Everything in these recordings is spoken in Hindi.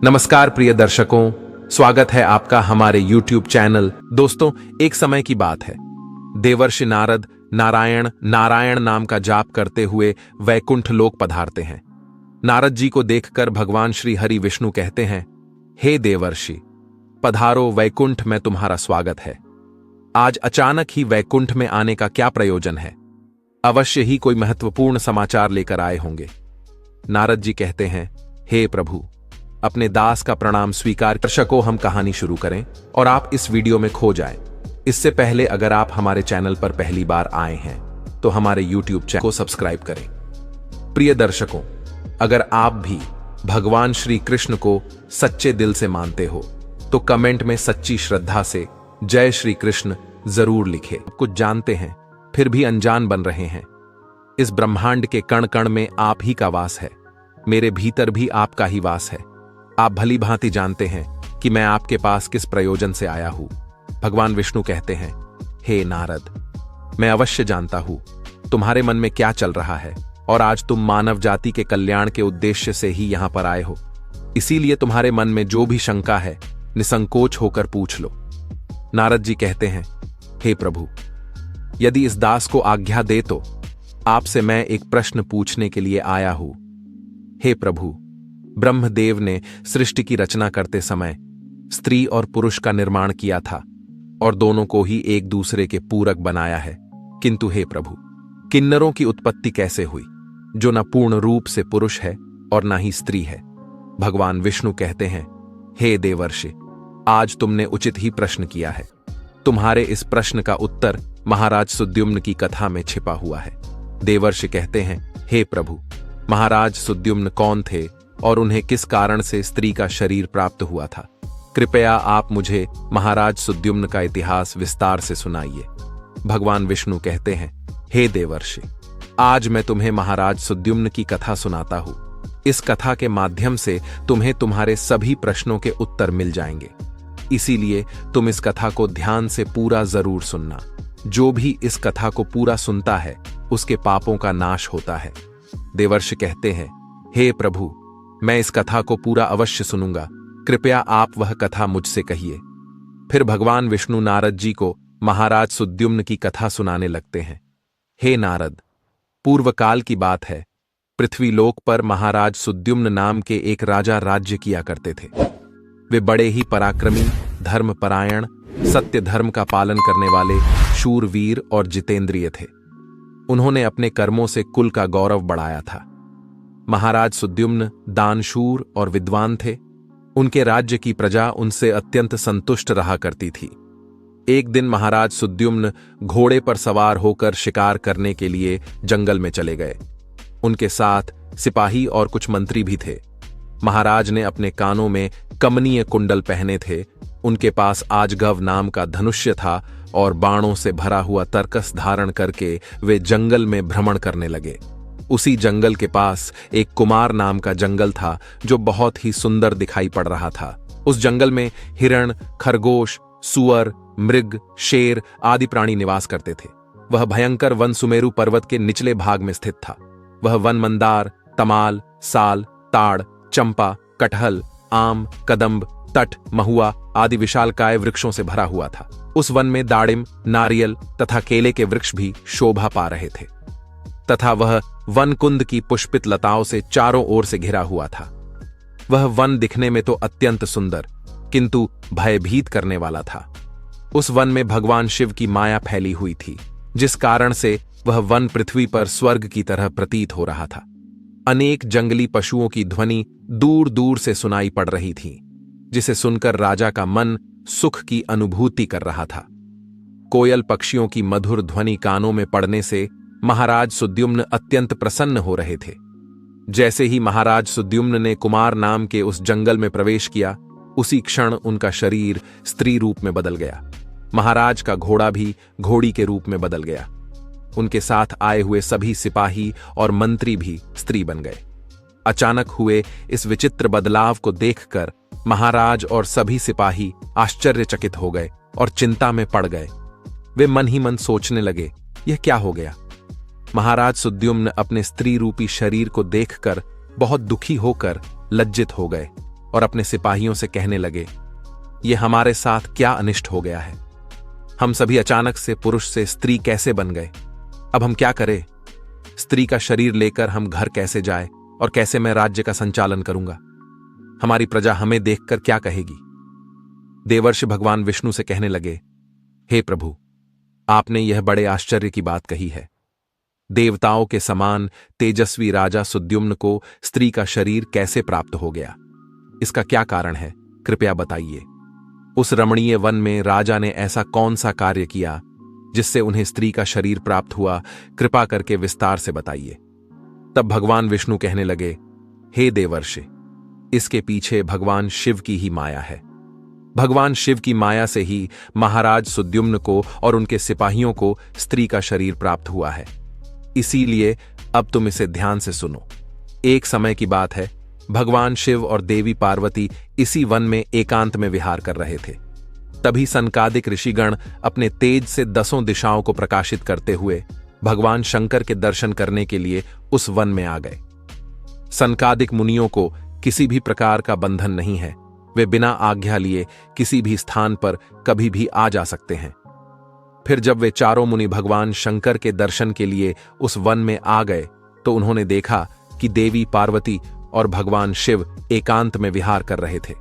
नमस्कार प्रिय दर्शकों, स्वागत है आपका हमारे YouTube चैनल। दोस्तों, एक समय की बात है। देवर्षि नारद नारायण नारायण नाम का जाप करते हुए वैकुंठ लोक पधारते हैं। नारद जी को देखकर भगवान श्री हरि विष्णु कहते हैं, हे देवर्षि, पधारो वैकुंठ में तुम्हारा स्वागत है। आज अचानक ही वैकुंठ में आने का क्या प्रयोजन है? अवश्य ही कोई महत्वपूर्ण समाचार लेकर आए होंगे। नारद जी कहते हैं, हे प्रभु, अपने दास का प्रणाम स्वीकार। दर्शकों, हम कहानी शुरू करें और आप इस वीडियो में खो जाएं। इससे पहले अगर आप हमारे चैनल पर पहली बार आए हैं तो हमारे YouTube चैनल को सब्सक्राइब करें। प्रिय दर्शकों, अगर आप भी भगवान श्री कृष्ण को सच्चे दिल से मानते हो तो कमेंट में सच्ची श्रद्धा से जय श्री कृष्ण जरूर लिखें। कुछ जानते हैं फिर भी अनजान बन रहे हैं। इस ब्रह्मांड के कण कण में आप ही का वास है। मेरे भीतर भी आपका ही वास है। आप भली भांति जानते हैं कि मैं आपके पास किस प्रयोजन से आया हूं। भगवान विष्णु कहते हैं, हे नारद, मैं अवश्य जानता हूं तुम्हारे मन में क्या चल रहा है और आज तुम मानव जाति के कल्याण के उद्देश्य से ही यहां पर आए हो। इसीलिए तुम्हारे मन में जो भी शंका है निसंकोच होकर पूछ लो। नारद जी कहते हैं, हे प्रभु, यदि इस दास को आज्ञा दे तो आपसे मैं एक प्रश्न पूछने के लिए आया हूं। हे प्रभु, ब्रह्मदेव ने सृष्टि की रचना करते समय स्त्री और पुरुष का निर्माण किया था और दोनों को ही एक दूसरे के पूरक बनाया है। किंतु हे प्रभु, किन्नरों की उत्पत्ति कैसे हुई, जो न पूर्ण रूप से पुरुष है और न ही स्त्री है? भगवान विष्णु कहते हैं, हे देवर्षि, आज तुमने उचित ही प्रश्न किया है। तुम्हारे इस प्रश्न का उत्तर महाराज सुद्युम्न की कथा में छिपा हुआ है। देवर्षि कहते हैं, हे प्रभु, महाराज सुद्युम्न कौन थे और उन्हें किस कारण से स्त्री का शरीर प्राप्त हुआ था? कृपया आप मुझे महाराज सुद्युम्न का इतिहास विस्तार से सुनाइए। भगवान विष्णु कहते हैं, हे देवर्षि, आज मैं तुम्हें महाराज सुद्युम्न की कथा सुनाता हूं। इस कथा के माध्यम से तुम्हें तुम्हारे सभी प्रश्नों के उत्तर मिल जाएंगे। इसीलिए तुम इस कथा को ध्यान से पूरा जरूर सुनना। जो भी इस कथा को पूरा सुनता है उसके पापों का नाश होता है। देवर्षि कहते हैं, हे प्रभु, मैं इस कथा को पूरा अवश्य सुनूंगा। कृपया आप वह कथा मुझसे कहिए। फिर भगवान विष्णु नारद जी को महाराज सुद्युम्न की कथा सुनाने लगते हैं। हे नारद, पूर्व काल की बात है। पृथ्वीलोक पर महाराज सुद्युम्न नाम के एक राजा राज्य किया करते थे। वे बड़े ही पराक्रमी, धर्मपरायण, सत्य धर्म का पालन करने वाले शूरवीर और जितेंद्रिय थे। उन्होंने अपने कर्मों से कुल का गौरव बढ़ाया था। महाराज सुद्युम्न दानशूर और विद्वान थे। उनके राज्य की प्रजा उनसे अत्यंत संतुष्ट रहा करती थी। एक दिन महाराज सुद्युम्न घोड़े पर सवार होकर शिकार करने के लिए जंगल में चले गए। उनके साथ सिपाही और कुछ मंत्री भी थे। महाराज ने अपने कानों में कमनीय कुंडल पहने थे। उनके पास आजगव नाम का धनुष्य था और बाणों से भरा हुआ तरकस धारण करके वे जंगल में भ्रमण करने लगे। उसी जंगल के पास एक कुमार नाम का जंगल था जो बहुत ही सुंदर दिखाई पड़ रहा था। उस जंगल में हिरण, खरगोश, सुअर, मृग, शेर आदि प्राणी निवास करते थे। वह भयंकर वन सुमेरु पर्वत के निचले भाग में स्थित था। वह वन मंदार, तमाल, साल, ताड़, चंपा, कटहल, आम, कदम्ब, तट, महुआ आदि विशालकाय वृक्षों से भरा हुआ था। उस वन में दाड़िम, नारियल तथा केले के वृक्ष भी शोभा पा रहे थे तथा वह वन कुंद की पुष्पित लताओं से चारों ओर से घिरा हुआ था। वह वन दिखने में तो अत्यंत सुंदर किंतु भयभीत करने वाला था। उस वन में भगवान शिव की माया फैली हुई थी, जिस कारण से वह वन पृथ्वी पर स्वर्ग की तरह प्रतीत हो रहा था। अनेक जंगली पशुओं की ध्वनि दूर दूर से सुनाई पड़ रही थी, जिसे सुनकर राजा का मन सुख की अनुभूति कर रहा था। कोयल पक्षियों की मधुर ध्वनि कानों में पड़ने से महाराज सुद्युम्न अत्यंत प्रसन्न हो रहे थे। जैसे ही महाराज सुद्युम्न ने कुमार नाम के उस जंगल में प्रवेश किया, उसी क्षण उनका शरीर स्त्री रूप में बदल गया। महाराज का घोड़ा भी घोड़ी के रूप में बदल गया। उनके साथ आए हुए सभी सिपाही और मंत्री भी स्त्री बन गए। अचानक हुए इस विचित्र बदलाव को देखकर महाराज और सभी सिपाही आश्चर्यचकित हो गए और चिंता में पड़ गए। वे मन ही मन सोचने लगे, यह क्या हो गया? महाराज सुद्युम्न अपने स्त्री रूपी शरीर को देखकर बहुत दुखी होकर लज्जित हो गए। और अपने सिपाहियों से कहने लगे, ये हमारे साथ क्या अनिष्ट हो गया है? हम सभी अचानक से पुरुष से स्त्री कैसे बन गए? अब हम क्या करें? स्त्री का शरीर लेकर हम घर कैसे जाए और कैसे मैं राज्य का संचालन करूंगा? हमारी प्रजा हमें देखकर क्या कहेगी? देवर्षि भगवान विष्णु से कहने लगे, हे प्रभु, आपने यह बड़े आश्चर्य की बात कही है। देवताओं के समान तेजस्वी राजा सुद्युम्न को स्त्री का शरीर कैसे प्राप्त हो गया? इसका क्या कारण है? कृपया बताइए। उस रमणीय वन में राजा ने ऐसा कौन सा कार्य किया जिससे उन्हें स्त्री का शरीर प्राप्त हुआ? कृपा करके विस्तार से बताइए। तब भगवान विष्णु कहने लगे, हे देवर्षि, इसके पीछे भगवान शिव की ही माया है। भगवान शिव की माया से ही महाराज सुद्युम्न को और उनके सिपाहियों को स्त्री का शरीर प्राप्त हुआ है। इसीलिए अब तुम इसे ध्यान से सुनो। एक समय की बात है, भगवान शिव और देवी पार्वती इसी वन में एकांत में विहार कर रहे थे। तभी सनकादिक ऋषिगण अपने तेज से 10 दिशाओं को प्रकाशित करते हुए भगवान शंकर के दर्शन करने के लिए उस वन में आ गए। सनकादिक मुनियों को किसी भी प्रकार का बंधन नहीं है। वे बिना आज्ञा लिए किसी भी स्थान पर कभी भी आ जा सकते हैं। फिर जब वे चारों मुनि भगवान शंकर के दर्शन के लिए उस वन में आ गए तो उन्होंने देखा कि देवी पार्वती और भगवान शिव एकांत में विहार कर रहे थे।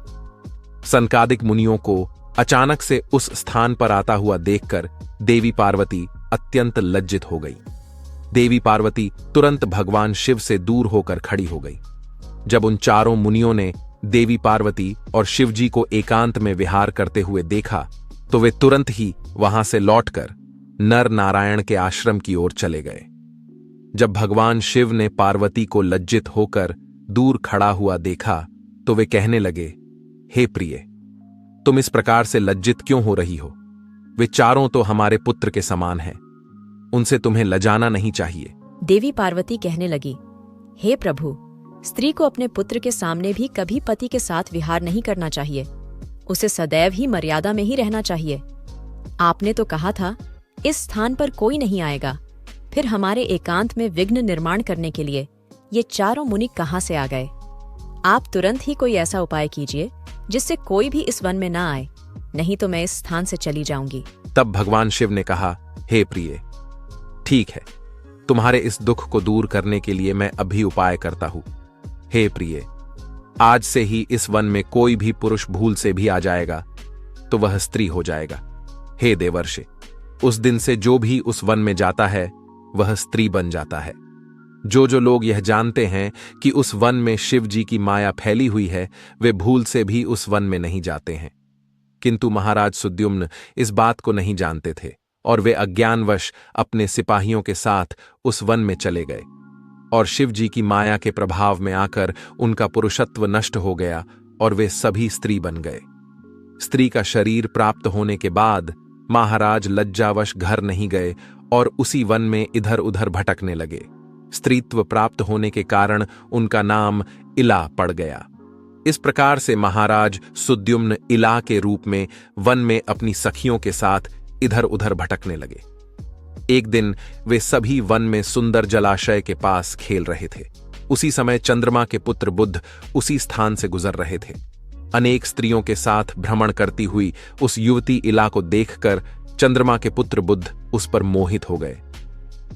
सनकादिक मुनियों को अचानक से उस स्थान पर आता हुआ देखकर देवी पार्वती अत्यंत लज्जित हो गई। देवी पार्वती तुरंत भगवान शिव से दूर होकर खड़ी हो गई। जब उन चारों मुनियों ने देवी पार्वती और शिवजी को एकांत में विहार करते हुए देखा तो वे तुरंत ही वहां से लौटकर नर नारायण के आश्रम की ओर चले गए। जब भगवान शिव ने पार्वती को लज्जित होकर दूर खड़ा हुआ देखा तो वे कहने लगे, हे प्रिय, तुम इस प्रकार से लज्जित क्यों हो रही हो? वे चारों तो हमारे पुत्र के समान हैं, उनसे तुम्हें लजाना नहीं चाहिए। देवी पार्वती कहने लगी, हे प्रभु, स्त्री को अपने पुत्र के सामने भी कभी पति के साथ विहार नहीं करना चाहिए। उसे सदैव ही मर्यादा में ही रहना चाहिए। आपने तो कहा था इस स्थान पर कोई नहीं आएगा, फिर हमारे एकांत में विघ्न निर्माण करने के लिए ये चारों मुनि कहां से आ गए? आप तुरंत ही कोई ऐसा उपाय कीजिए जिससे कोई भी इस वन में ना आए, नहीं तो मैं इस स्थान से चली जाऊंगी। तब भगवान शिव ने कहा, हे प्रिय, ठीक है, तुम्हारे इस दुख को दूर करने के लिए मैं अभी उपाय करता हूं। हे प्रिय, आज से ही इस वन में कोई भी पुरुष भूल से भी आ जाएगा तो वह स्त्री हो जाएगा। हे देवर्षि, उस दिन से जो भी उस वन में जाता है वह स्त्री बन जाता है। जो जो लोग यह जानते हैं कि उस वन में शिव जी की माया फैली हुई है, वे भूल से भी उस वन में नहीं जाते हैं। किंतु महाराज सुद्युम्न इस बात को नहीं जानते थे और वे अज्ञानवश अपने सिपाहियों के साथ उस वन में चले गए और शिव जी की माया के प्रभाव में आकर उनका पुरुषत्व नष्ट हो गया और वे सभी स्त्री बन गए। स्त्री का शरीर प्राप्त होने के बाद महाराज लज्जावश घर नहीं गए और उसी वन में इधर उधर भटकने लगे। स्त्रीत्व प्राप्त होने के कारण उनका नाम इला पड़ गया। इस प्रकार से महाराज सुद्युम्न इला के रूप में वन में अपनी सखियों के साथ इधर उधर भटकने लगे। एक दिन वे सभी वन में सुंदर जलाशय के पास खेल रहे थे। उसी समय चंद्रमा के पुत्र बुध उसी स्थान से गुजर रहे थे। अनेक स्त्रियों के साथ भ्रमण करती हुई उस युवती इला को देखकर चंद्रमा के पुत्र बुध उस पर मोहित हो गए।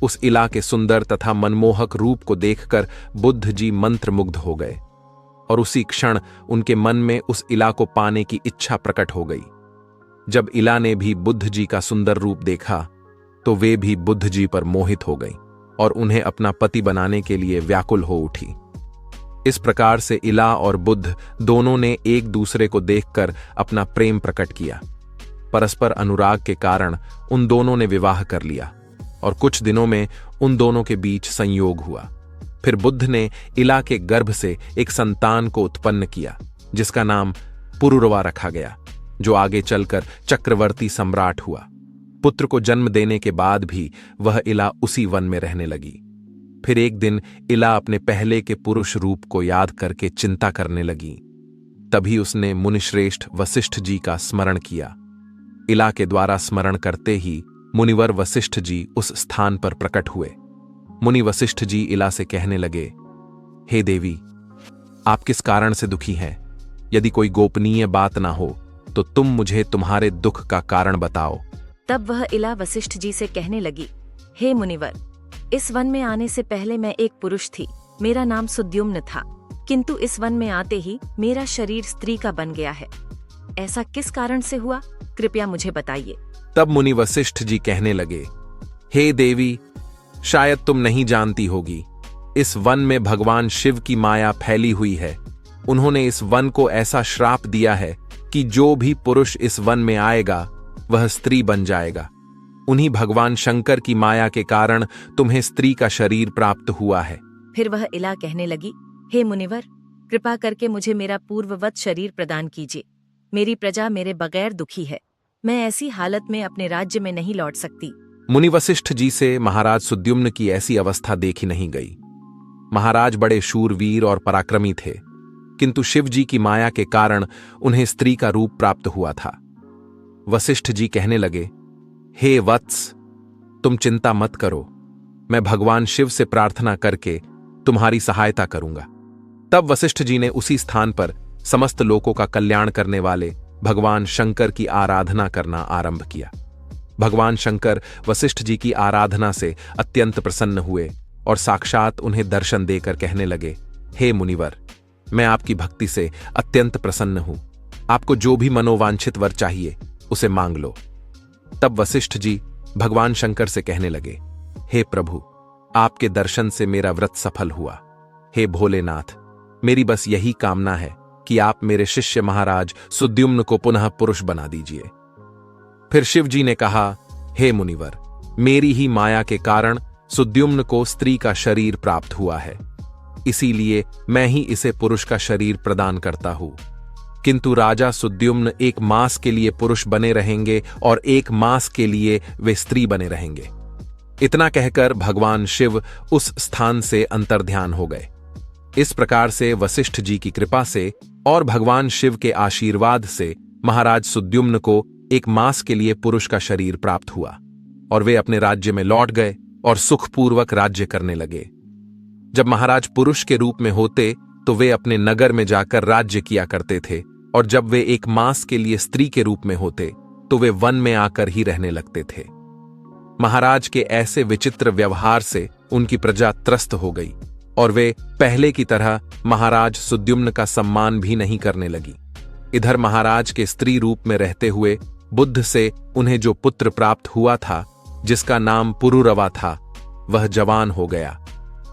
उस इला के सुंदर तथा मनमोहक रूप को देखकर बुद्ध जी मंत्रमुग्ध हो गए और उसी क्षण उनके मन में उस इला को पाने की इच्छा प्रकट हो गई। जब इला ने भी बुद्ध जी का सुंदर रूप देखा तो वे भी बुद्ध जी पर मोहित हो गई और उन्हें अपना पति बनाने के लिए व्याकुल हो उठी। इस प्रकार से इला और बुद्ध दोनों ने एक दूसरे को देखकर अपना प्रेम प्रकट किया। परस्पर अनुराग के कारण उन दोनों ने विवाह कर लिया और कुछ दिनों में उन दोनों के बीच संयोग हुआ। फिर बुद्ध ने इला के गर्भ से एक संतान को उत्पन्न किया जिसका नाम पुरुरवा रखा गया, जो आगे चलकर चक्रवर्ती सम्राट हुआ। पुत्र को जन्म देने के बाद भी वह इला उसी वन में रहने लगी। फिर एक दिन इला अपने पहले के पुरुष रूप को याद करके चिंता करने लगी। तभी उसने मुनिश्रेष्ठ वशिष्ठ जी का स्मरण किया। इला के द्वारा स्मरण करते ही मुनिवर वशिष्ठ जी उस स्थान पर प्रकट हुए। मुनि वशिष्ठ जी इला से कहने लगे, हे देवी, आप किस कारण से दुखी हैं? यदि कोई गोपनीय बात ना हो तो तुम मुझे तुम्हारे दुख का कारण बताओ। तब वह इला वशिष्ठ जी से कहने लगी, हे मुनिवर, इस वन में आने से पहले मैं एक पुरुष थी। मेरा नाम सुद्युम्न था, किंतु इस वन में आते ही मेरा शरीर स्त्री का बन गया है। ऐसा किस कारण से हुआ, कृपया मुझे बताइए। तब मुनि वशिष्ठ जी कहने लगे, हे देवी, शायद तुम नहीं जानती होगी, इस वन में भगवान शिव की माया फैली हुई है। उन्होंने इस वन को ऐसा श्राप दिया है कि जो भी पुरुष इस वन में आएगा वह स्त्री बन जाएगा। उन्हीं भगवान शंकर की माया के कारण तुम्हें स्त्री का शरीर प्राप्त हुआ है। फिर वह इला कहने लगी, हे मुनिवर, कृपा करके मुझे मेरा पूर्ववत शरीर प्रदान कीजिए। मेरी प्रजा मेरे बगैर दुखी है। मैं ऐसी हालत में अपने राज्य में नहीं लौट सकती। मुनि वशिष्ठ जी से महाराज सुद्युम्न की ऐसी अवस्था देखी नहीं गई। महाराज बड़े शूरवीर और पराक्रमी थे, किंतु शिव जी की माया के कारण उन्हें स्त्री का रूप प्राप्त हुआ था। वशिष्ठ जी कहने लगे, हे वत्स, तुम चिंता मत करो, मैं भगवान शिव से प्रार्थना करके तुम्हारी सहायता करूंगा। तब वशिष्ठ जी ने उसी स्थान पर समस्त लोकों का कल्याण करने वाले भगवान शंकर की आराधना करना आरंभ किया। भगवान शंकर वशिष्ठ जी की आराधना से अत्यंत प्रसन्न हुए और साक्षात उन्हें दर्शन देकर कहने लगे, हे मुनिवर, मैं आपकी भक्ति से अत्यंत प्रसन्न हूं। आपको जो भी मनोवांछित वर चाहिए उसे मांग लो। तब वशिष्ठ जी भगवान शंकर से कहने लगे, हे प्रभु, आपके दर्शन से मेरा व्रत सफल हुआ। हे भोलेनाथ, मेरी बस यही कामना है कि आप मेरे शिष्य महाराज सुद्युम्न को पुनः पुरुष बना दीजिए। फिर शिव जी ने कहा, हे मुनिवर, मेरी ही माया के कारण सुद्युम्न को स्त्री का शरीर प्राप्त हुआ है, इसीलिए मैं ही इसे पुरुष का शरीर प्रदान करता हूं। किंतु राजा सुद्युम्न 1 मास के लिए पुरुष बने रहेंगे और 1 मास के लिए वे स्त्री बने रहेंगे। इतना कहकर भगवान शिव उस स्थान से अंतर्ध्यान हो गए। इस प्रकार से वशिष्ठ जी की कृपा से और भगवान शिव के आशीर्वाद से महाराज सुद्युम्न को 1 मास के लिए पुरुष का शरीर प्राप्त हुआ और वे अपने राज्य में लौट गए और सुखपूर्वक राज्य करने लगे। जब महाराज पुरुष के रूप में होते तो वे अपने नगर में जाकर राज्य किया करते थे, और जब वे 1 मास के लिए स्त्री के रूप में होते तो वे वन में आकर ही रहने लगते थे। महाराज के ऐसे विचित्र व्यवहार से उनकी प्रजा त्रस्त हो गई और वे पहले की तरह महाराज सुद्युम्न का सम्मान भी नहीं करने लगी। इधर महाराज के स्त्री रूप में रहते हुए बुद्ध से उन्हें जो पुत्र प्राप्त हुआ था, जिसका नाम पुरुरवा था, वह जवान हो गया।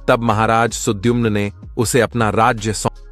तब महाराज सुद्युम्न ने उसे अपना राज्य सौंप